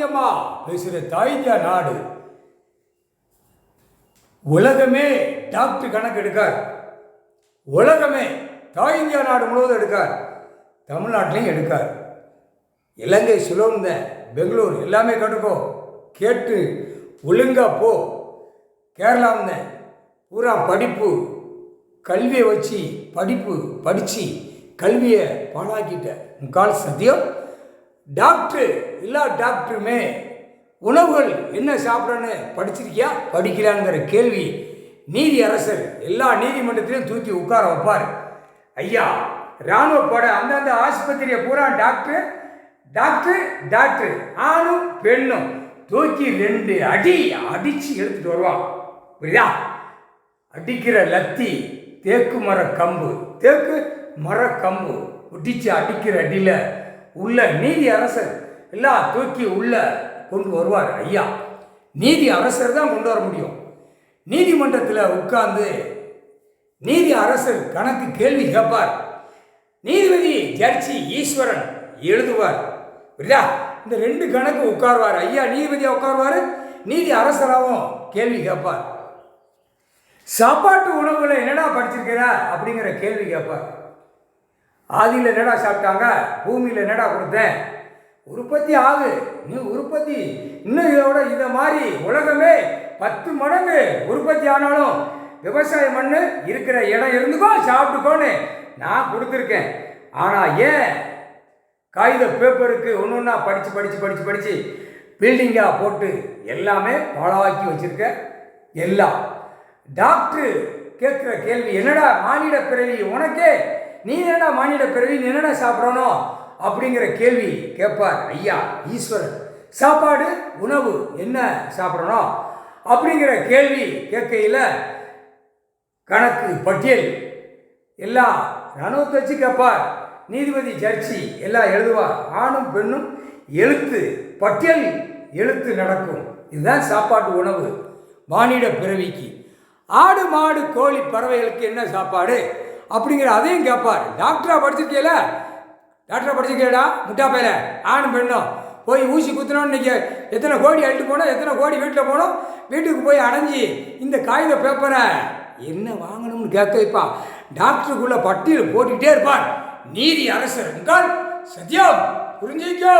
தைரியமா பேசுகிற தாய் இந்தியா நாடு. உலகமே டாக்டர் கணக்கு எடுக்கார். உலகமே தாய் இந்தியா நாடு முழுவதும் எடுக்கார். தமிழ்நாட்டிலையும் எடுக்கார். இலங்கை சுலோந்த பெங்களூர் எல்லாமே கட்டுக்கோ, கேட்டு ஒழுங்கா போ. கேரளா வந்தேன், பூரா படிப்பு கல்வியை வச்சு படித்து கல்வியை பாழாக்கிட்ட. முக்கால் சத்தியம். டாக்டர் எல்லா டாக்டருமே உணவுகள் என்ன சாப்பிட்றன்னு படிச்சிருக்கியா படிக்கலாங்கிற கேள்வி நீதி அரசர் எல்லா நீதிமன்றத்திலையும் தூக்கி உட்கார வைப்பார். ஐயா இராணுவ படை அந்தந்த ஆஸ்பத்திரியை பூரா டாக்டர் டாக்டர் டாக்டர் ஆணும் பெண்ணும் தூக்கி 2 அடி அடித்து எடுத்துகிட்டு வருவான். புரியுதா? அடிக்கிற லத்தி தேக்கு மர கம்பு ஒட்டிச்சு அடிக்கிற அடியில் உள்ள நீதி அரசர் எல்லாம் தூக்கி உள்ள கொண்டு வருவார். ஐயா நீதி அரசர் தான் கொண்டு வர முடியும். நீதிமன்றத்தில் உட்கார்ந்து நீதி அரசர் கணக்கு கேள்வி கேட்பார். நீதிபதி ஜட்ஜி ஈஸ்வரன் எழுதுவார். புரியுதா? இந்த 2 கணக்கு உட்காருவார். ஐயா நீதிபதியாக உட்காருவார், நீதி அரசராகவும் கேள்வி கேட்பார். சாப்பாட்டு உணவுகளை என்னடா படிச்சிருக்கிற அப்படிங்கிற கேள்வி கேட்பார். ஆதியில் என்னடா சாப்பிட்டாங்க, பூமியில் என்னடா கொடுத்தேன், உற்பத்தி ஆகு, நீ உற்பத்தி இன்னும் இதோட இதை மாதிரி உலகமே 10 மடங்கு உற்பத்தி ஆனாலும் விவசாய மண் இருக்கிற இடம் இருந்துக்கோ சாப்பிட்டுக்கோன்னு நான் கொடுத்துருக்கேன். ஆனால் ஏன் காகித பேப்பருக்கு ஒன்று ஒன்றா படித்து பில்டிங்காக போட்டு எல்லாமே பாழாக்கி வச்சுருக்க. எல்லாம் டாக்டர் கேட்குற கேள்வி என்னடா மானிட பிறவி உனக்கே, நீ என்னடா மானிட பிறவி, நீ என்னடா சாப்பிடணும் அப்படிங்கிற கேள்வி கேட்பார். ஐயா ஈஸ்வரன் சாப்பாடு உணவு என்ன சாப்பிடணும் அப்படிங்கிற கேள்வி கேட்கையில் கணக்கு பட்டியல் எல்லாம் இராணுவத்தை வச்சு கேட்பார். நீதிபதி ஜட்ஜி எல்லாம் எழுதுவார். ஆணும் பெண்ணும் எழுத்து பட்டியல் எழுத்து நடக்கும். இதுதான் சாப்பாட்டு உணவு மானிட பிறவிக்கு. ஆடு மாடு கோழி பறவைகளுக்கு என்ன சாப்பாடு அப்படிங்கிற அதையும் கேட்பார். டாக்டராக படிச்சிருக்கேடா முட்டா பையில ஆணும் பெண்ணும் போய் ஊசி குத்தினோன்னு இன்றைக்கி எத்தனை கோடி அழிட்டு போனோம், எத்தனை கோடி வீட்டில் போனோம், வீட்டுக்கு போய் அடைஞ்சி இந்த காகித பேப்பரை என்ன வாங்கணும்னு கேட்க வைப்பான். டாக்டருக்குள்ள பட்டியல் போட்டுக்கிட்டே இருப்பார். நீதி அரசர் சத்தியம் புரிஞ்சிக்கோ.